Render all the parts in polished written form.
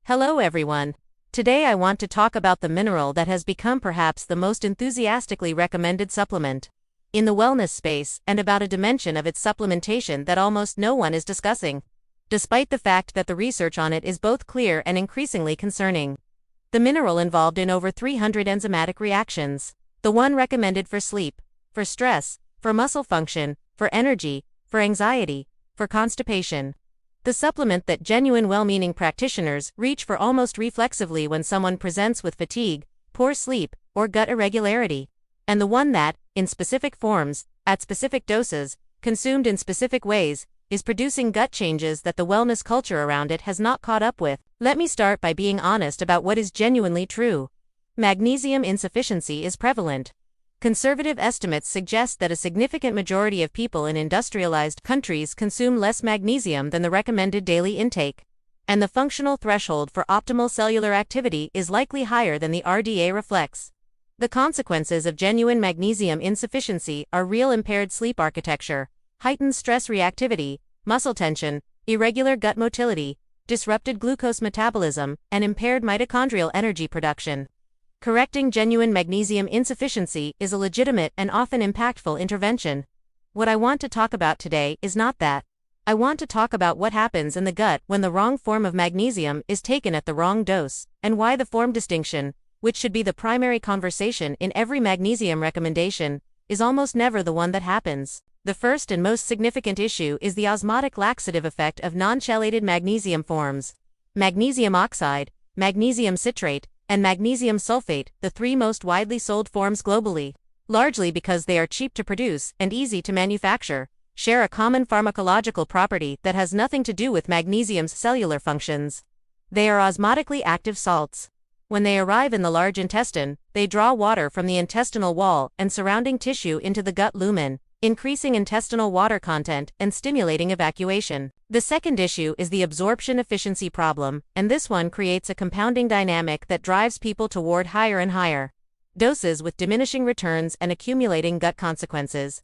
Hello everyone. Today I want to talk about the mineral that has become perhaps the most enthusiastically recommended supplement in the wellness space, and about a dimension of its supplementation that almost no one is discussing, despite the fact that the research on it is both clear and increasingly concerning. The mineral involved in over 300 enzymatic reactions. The one recommended for sleep, for stress, for muscle function, for energy, for anxiety, for constipation. The supplement that genuine well-meaning practitioners reach for almost reflexively when someone presents with fatigue, poor sleep, or gut irregularity. And the one that, in specific forms, at specific doses, consumed in specific ways, is producing gut changes that the wellness culture around it has not caught up with. Let me start by being honest about what is genuinely true. Magnesium insufficiency is prevalent. Conservative estimates suggest that a significant majority of people in industrialized countries consume less magnesium than the recommended daily intake, and the functional threshold for optimal cellular activity is likely higher than the RDA reflects. The consequences of genuine magnesium insufficiency are real impaired sleep architecture, heightened stress reactivity, muscle tension, irregular gut motility, disrupted glucose metabolism, and impaired mitochondrial energy production. Correcting genuine magnesium insufficiency is a legitimate and often impactful intervention. What I want to talk about today is not that. I want to talk about what happens in the gut when the wrong form of magnesium is taken at the wrong dose, and why the form distinction, which should be the primary conversation in every magnesium recommendation, is almost never the one that happens. The first and most significant issue is the osmotic laxative effect of non-chelated magnesium forms. Magnesium oxide, magnesium citrate, and magnesium sulfate, the three most widely sold forms globally, largely because they are cheap to produce and easy to manufacture, share a common pharmacological property that has nothing to do with magnesium's cellular functions. They are osmotically active salts. When they arrive in the large intestine, they draw water from the intestinal wall and surrounding tissue into the gut lumen, increasing intestinal water content and stimulating evacuation. The second issue is the absorption efficiency problem, and this one creates a compounding dynamic that drives people toward higher and higher doses with diminishing returns and accumulating gut consequences.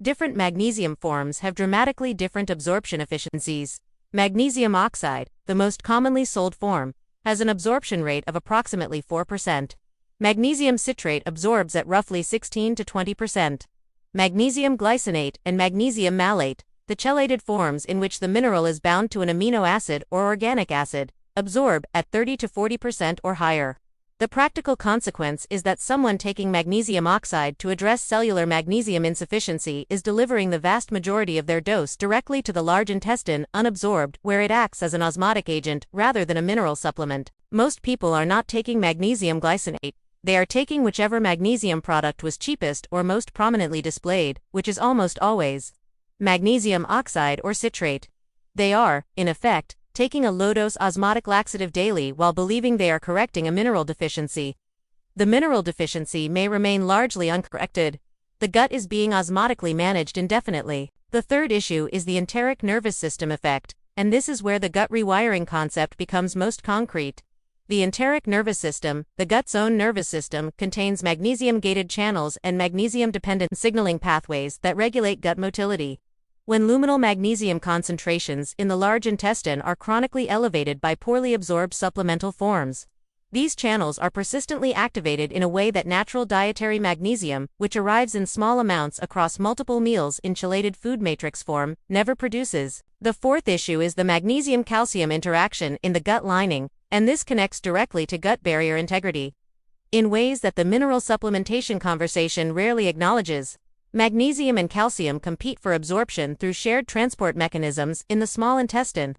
Different magnesium forms have dramatically different absorption efficiencies. Magnesium oxide, the most commonly sold form, has an absorption rate of approximately 4%. Magnesium citrate absorbs at roughly 16 to 20%. Magnesium glycinate and magnesium malate, the chelated forms in which the mineral is bound to an amino acid or organic acid, absorb at 30 to 40% or higher. The practical consequence is that someone taking magnesium oxide to address cellular magnesium insufficiency is delivering the vast majority of their dose directly to the large intestine unabsorbed, where it acts as an osmotic agent rather than a mineral supplement. Most people are not taking magnesium glycinate. They are taking whichever magnesium product was cheapest or most prominently displayed, which is almost always magnesium oxide or citrate. They are, in effect, taking a low-dose osmotic laxative daily while believing they are correcting a mineral deficiency. The mineral deficiency may remain largely uncorrected. The gut is being osmotically managed indefinitely. The third issue is the enteric nervous system effect, and this is where the gut rewiring concept becomes most concrete. The enteric nervous system, the gut's own nervous system, contains magnesium-gated channels and magnesium-dependent signaling pathways that regulate gut motility. When luminal magnesium concentrations in the large intestine are chronically elevated by poorly absorbed supplemental forms, these channels are persistently activated in a way that natural dietary magnesium, which arrives in small amounts across multiple meals in chelated food matrix form, never produces. The fourth issue is the magnesium-calcium interaction in the gut lining, and this connects directly to gut barrier integrity in ways that the mineral supplementation conversation rarely acknowledges. Magnesium and calcium compete for absorption through shared transport mechanisms in the small intestine.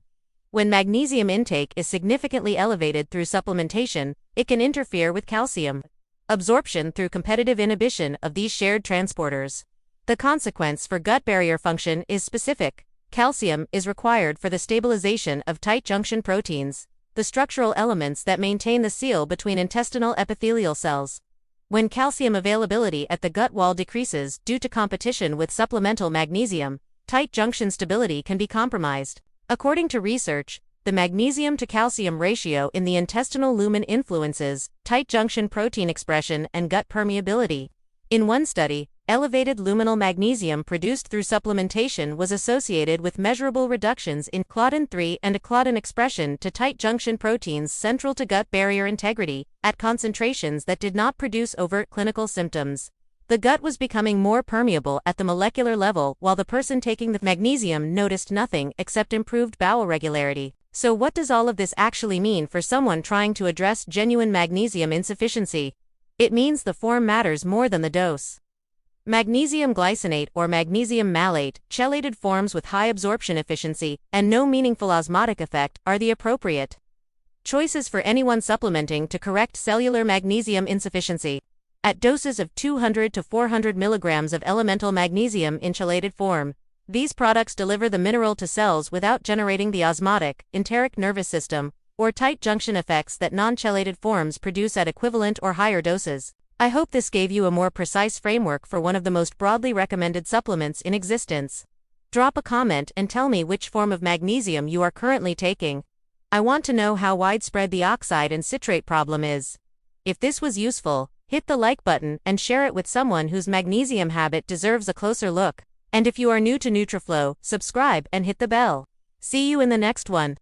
When magnesium intake is significantly elevated through supplementation, it can interfere with calcium absorption through competitive inhibition of these shared transporters. The consequence for gut barrier function is specific. Calcium is required for the stabilization of tight junction proteins, the structural elements that maintain the seal between intestinal epithelial cells. When calcium availability at the gut wall decreases due to competition with supplemental magnesium, tight junction stability can be compromised. According to research, the magnesium to calcium ratio in the intestinal lumen influences tight junction protein expression and gut permeability. In one study, Elevated luminal magnesium produced through supplementation was associated with measurable reductions in claudin 3 and claudin expression to tight junction proteins central to gut barrier integrity, at concentrations that did not produce overt clinical symptoms. The gut was becoming more permeable at the molecular level, while the person taking the magnesium noticed nothing except improved bowel regularity. So what does all of this actually mean for someone trying to address genuine magnesium insufficiency? It means the form matters more than the dose. Magnesium glycinate or magnesium malate, chelated forms with high absorption efficiency and no meaningful osmotic effect, are the appropriate choices for anyone supplementing to correct cellular magnesium insufficiency. At doses of 200 to 400 milligrams of elemental magnesium in chelated form, these products deliver the mineral to cells without generating the osmotic, enteric nervous system, or tight junction effects that non-chelated forms produce at equivalent or higher doses. I hope this gave you a more precise framework for one of the most broadly recommended supplements in existence. Drop a comment and tell me which form of magnesium you are currently taking. I want to know how widespread the oxide and citrate problem is. If this was useful, hit the like button and share it with someone whose magnesium habit deserves a closer look. And if you are new to Nutriflow, subscribe and hit the bell. See you in the next one.